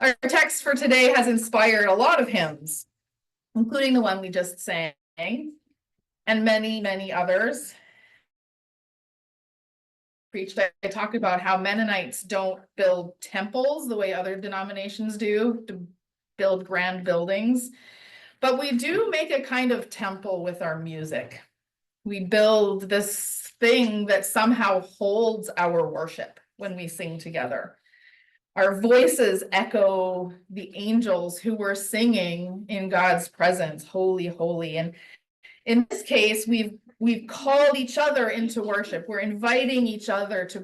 Our text for today has inspired a lot of hymns, including the one we just sang, and many, many others. Preached, I talked about how Mennonites don't build temples the way other denominations do, to build grand buildings, but we do make a kind of temple with our music. We build this thing that somehow holds our worship when we sing together. Our voices echo the angels who were singing in God's presence, holy, holy. And in this case, we've called each other into worship. We're inviting each other to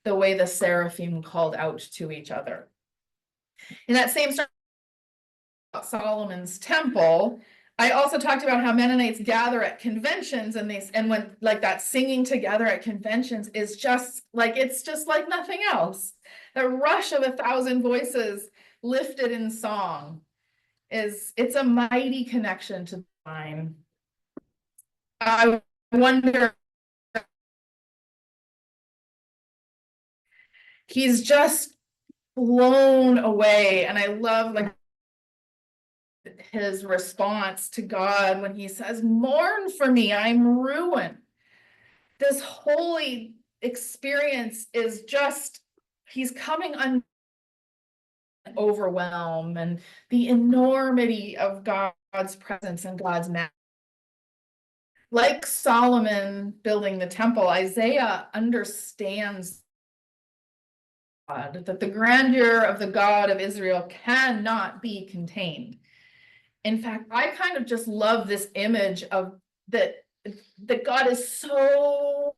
the way the seraphim called out to each other. In that same story about Solomon's temple, I also talked about how Mennonites gather at conventions, and when like that singing together at conventions is just like, it's just like nothing else. The rush of 1,000 voices lifted in song it's a mighty connection to the divine. I wonder, he's just blown away, and I love like his response to God when he says, "Mourn for me, I'm ruined." This holy experience is just, he's coming on overwhelm and the enormity of God's presence and God's majesty. Like Solomon building the temple, Isaiah understands God, that the grandeur of the God of Israel cannot be contained. In fact, I kind of just love this image of that God is so,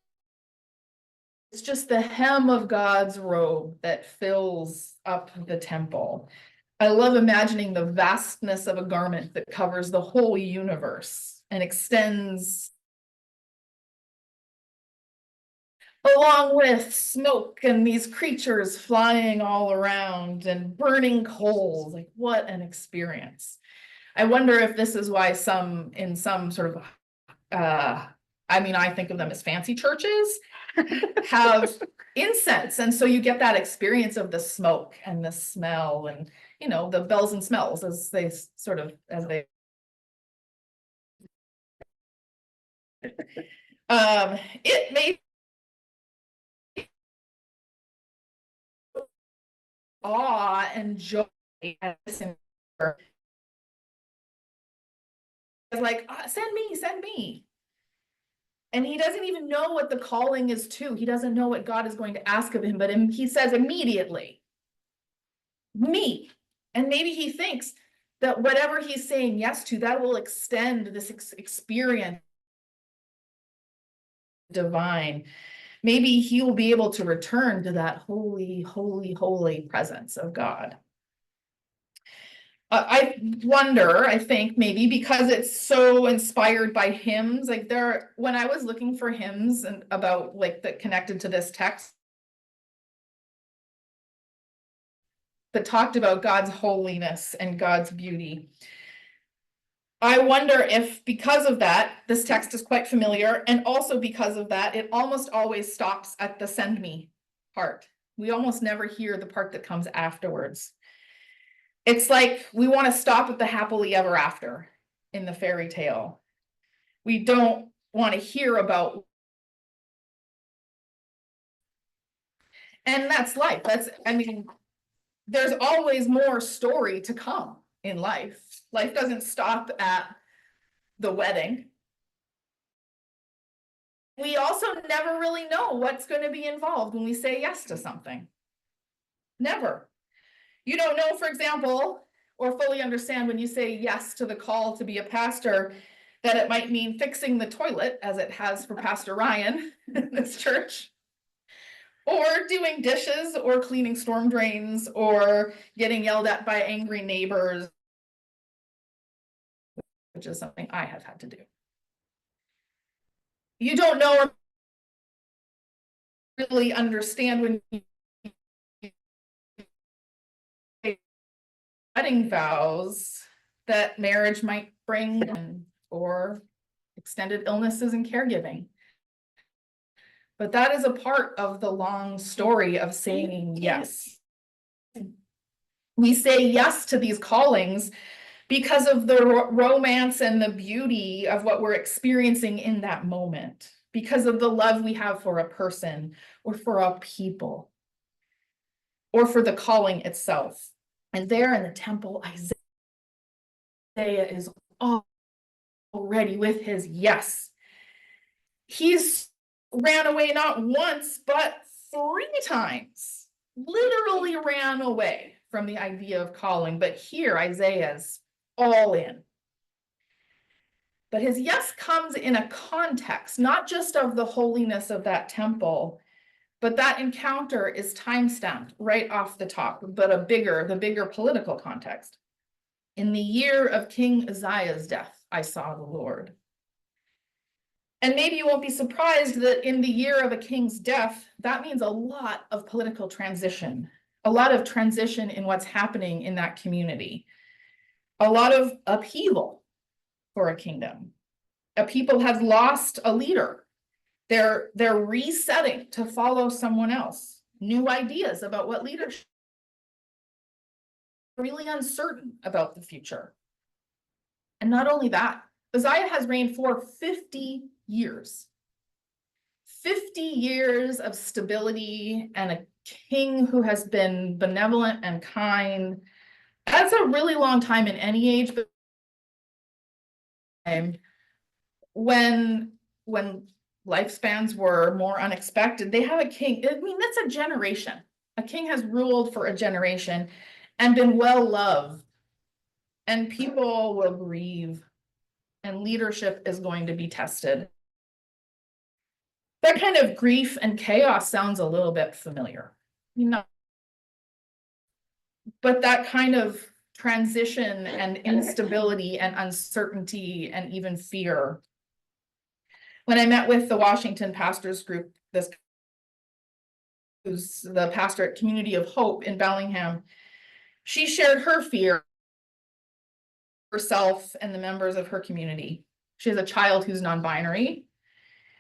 it's just the hem of God's robe that fills up the temple. I love imagining the vastness of a garment that covers the whole universe and extends along with smoke and these creatures flying all around and burning coals. Like, what an experience. I wonder if this is why some, in some sort of, I mean, I think of them as fancy churches, have incense. And so you get that experience of the smoke and the smell and, you know, the bells and smells as they sort of, as they, it made awe and joy. Like, send me. And he doesn't even know what the calling is to. He doesn't know what God is going to ask of him, but he says immediately, me. And maybe he thinks that whatever he's saying yes to, that will extend this experience divine. Maybe he will be able to return to that holy, holy, holy presence of God. I wonder, I think maybe because it's so inspired by hymns, like when I was looking for hymns and about like that connected to this text, that talked about God's holiness and God's beauty. I wonder if because of that, this text is quite familiar, and also because of that, it almost always stops at the send me part. We almost never hear the part that comes afterwards. It's like we want to stop at the happily ever after in the fairy tale. We don't want to hear about, and that's life. I mean, there's always more story to come in life. Life doesn't stop at the wedding. We also never really know what's going to be involved when we say yes to something. Never. You don't know, for example, or fully understand when you say yes to the call to be a pastor, that it might mean fixing the toilet, as it has for Pastor Ryan in this church, or doing dishes, or cleaning storm drains, or getting yelled at by angry neighbors, which is something I have had to do. You don't know or really understand when you wedding vows that marriage might bring, or extended illnesses and caregiving. But that is a part of the long story of saying yes. we say yes to these callings because of the romance and the beauty of what we're experiencing in that moment, because of the love we have for a person or for a people or for the calling itself. And there in the temple, Isaiah is already with his yes. He's ran away not once, but 3 times, literally ran away from the idea of calling. But here, Isaiah's all in. But his yes comes in a context, not just of the holiness of that temple, but that encounter is time-stamped right off the top, but the bigger political context. In the year of King Uzziah's death, I saw the Lord. And maybe you won't be surprised that in the year of a king's death, that means a lot of political transition, a lot of transition in what's happening in that community, a lot of upheaval for a kingdom. A people have lost a leader. They're resetting to follow someone else. New ideas about what leadership, really uncertain about the future. And not only that, Uzziah has reigned for 50 years. 50 years of stability and a king who has been benevolent and kind. That's a really long time in any age, but when lifespans were more unexpected, they have a king. I mean, that's a generation. A king has ruled for a generation and been well loved, and people will grieve, and leadership is going to be tested. That kind of grief and chaos sounds a little bit familiar, you know, but that kind of transition and instability and uncertainty and even fear. When I met with the Washington pastors group, who's the pastor at Community of Hope in Bellingham, she shared her fear herself and the members of her community. She has a child who's non-binary,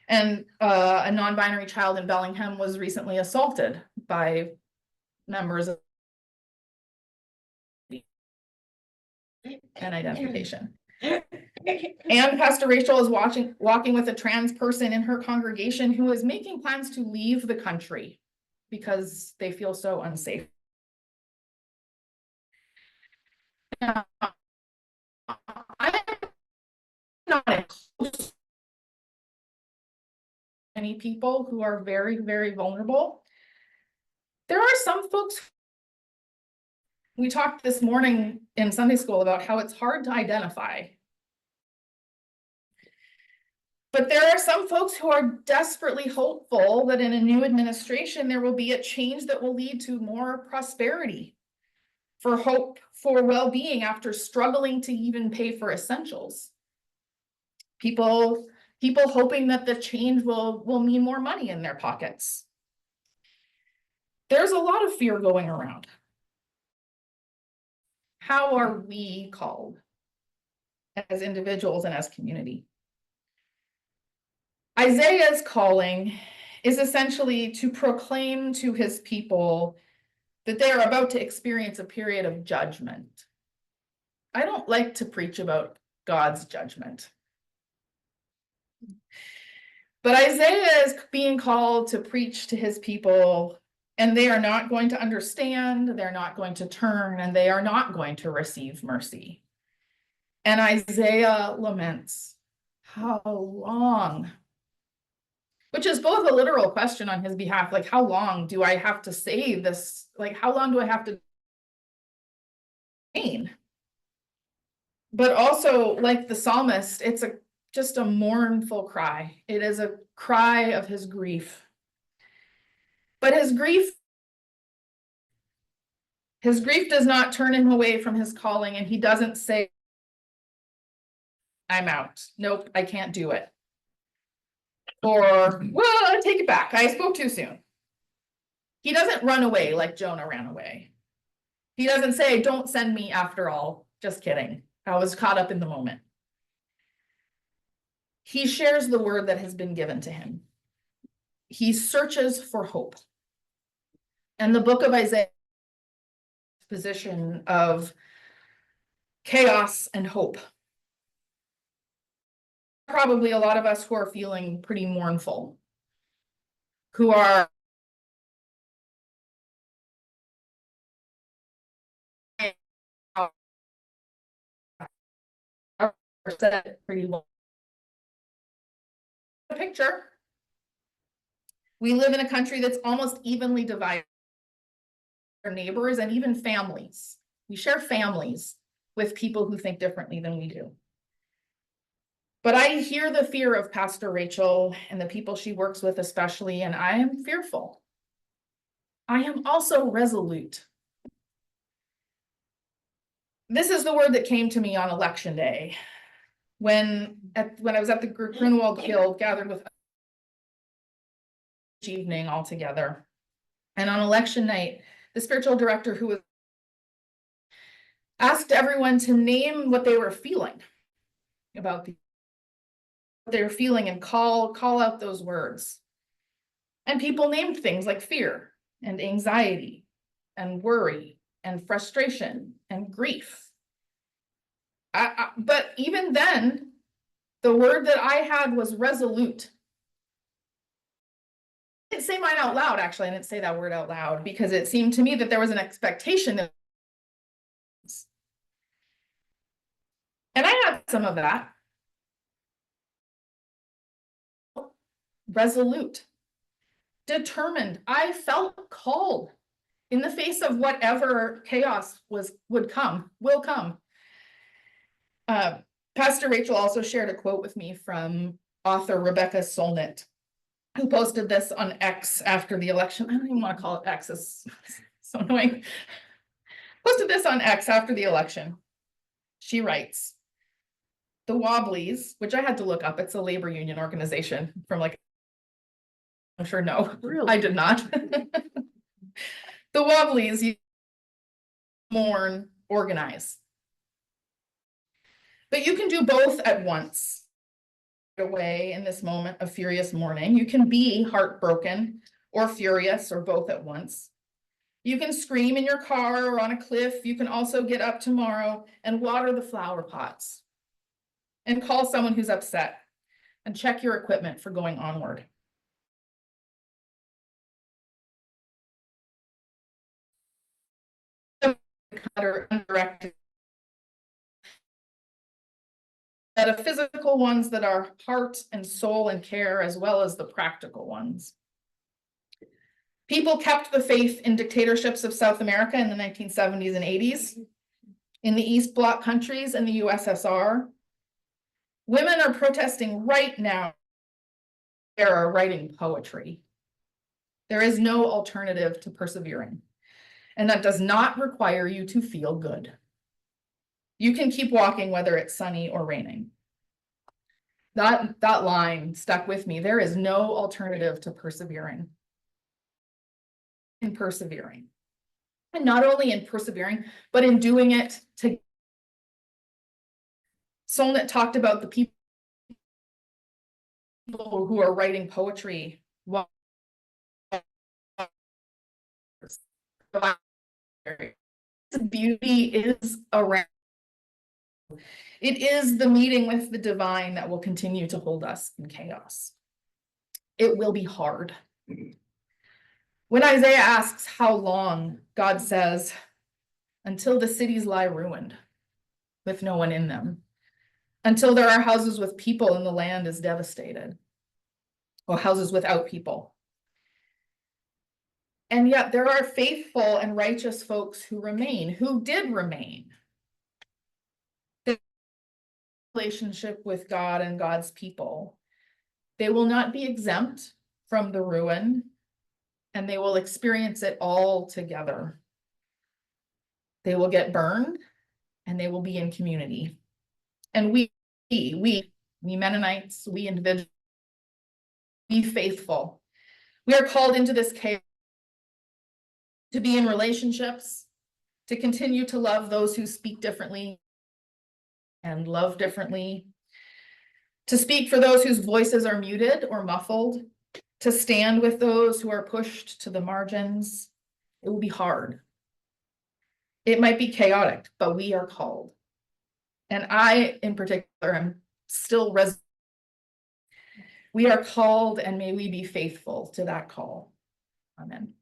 and a non-binary child in Bellingham was recently assaulted by members of an identification. And Pastor Rachel is walking with a trans person in her congregation who is making plans to leave the country because they feel so unsafe. Now, I'm not many people who are very, very vulnerable. There are some folks. We talked this morning in Sunday school about how it's hard to identify. But there are some folks who are desperately hopeful that in a new administration, there will be a change that will lead to more prosperity, for hope, for well-being after struggling to even pay for essentials. People hoping that the change will mean more money in their pockets. There's a lot of fear going around. How are we called as individuals and as community? Isaiah's calling is essentially to proclaim to his people that they are about to experience a period of judgment. I don't like to preach about God's judgment. But Isaiah is being called to preach to his people, and they are not going to understand, they're not going to turn, and they are not going to receive mercy. And Isaiah laments, how long? Which is both a literal question on his behalf, like, how long do I have to say this? Like, how long do I have to pain? But also, like the psalmist, it's just a mournful cry. It is a cry of his grief. But his grief does not turn him away from his calling, and he doesn't say, I'm out. Nope, I can't do it. Or, well, I take it back. I spoke too soon. He doesn't run away like Jonah ran away. He doesn't say, don't send me after all. Just kidding. I was caught up in the moment. He shares the word that has been given to him. He searches for hope. And the book of Isaiah position of chaos and hope. Probably a lot of us who are feeling pretty mournful, who are pretty well. Picture. We live in a country that's almost evenly divided. Our neighbors and even families. We share families with people who think differently than we do. But I hear the fear of Pastor Rachel and the people she works with especially, and I am fearful. I am also resolute. This is the word that came to me on election day. When I was at the Grunewald Guild, gathered with evening all together. And on election night, the spiritual director who was asked everyone to name what they were feeling about what they were feeling and call out those words. And people named things like fear and anxiety and worry and frustration and grief. But even then, the word that I had was resolute. I didn't say mine out loud, actually. I didn't say that word out loud because it seemed to me that there was an expectation. And I had some of that. Resolute. Determined. I felt called in the face of whatever chaos will come. Pastor Rachel also shared a quote with me from author Rebecca Solnit, who posted this on X after the election. I don't even want to call it X, it's so annoying. Posted this on X after the election. She writes, the Wobblies, which I had to look up, it's a labor union organization from like, I'm sure no, really? I did not. The Wobblies, you mourn, organize. But you can do both at once. Away in this moment of furious mourning. You can be heartbroken or furious or both at once. You can scream in your car or on a cliff. You can also get up tomorrow and water the flower pots and call someone who's upset and check your equipment for going onward. Undirected. The physical ones that are heart and soul and care, as well as the practical ones. People kept the faith in dictatorships of South America in the 1970s and 80s, in the East Bloc countries and the USSR. Women are protesting right now. They are writing poetry. There is no alternative to persevering, and that does not require you to feel good. You can keep walking whether it's sunny or raining. That line stuck with me. There is no alternative to persevering. In persevering. And not only in persevering, but in doing it to. Solnit talked about the people who are writing poetry. The beauty is around. It is the meeting with the divine that will continue to hold us in chaos. It will be hard. When Isaiah asks how long, God says, until the cities lie ruined with no one in them, until there are houses with people and the land is devastated, or houses without people. And yet there are faithful and righteous folks who remain, who did remain. The relationship with God and God's people. They will not be exempt from the ruin, and they will experience it all together. They will get burned, and they will be in community. And we Mennonites, we individuals, be faithful. We are called into this chaos to be in relationships, to continue to love those who speak differently and love differently, to speak for those whose voices are muted or muffled, to stand with those who are pushed to the margins. It will be hard. It might be chaotic, but we are called. And I, in particular, am still we are called, and may we be faithful to that call. Amen.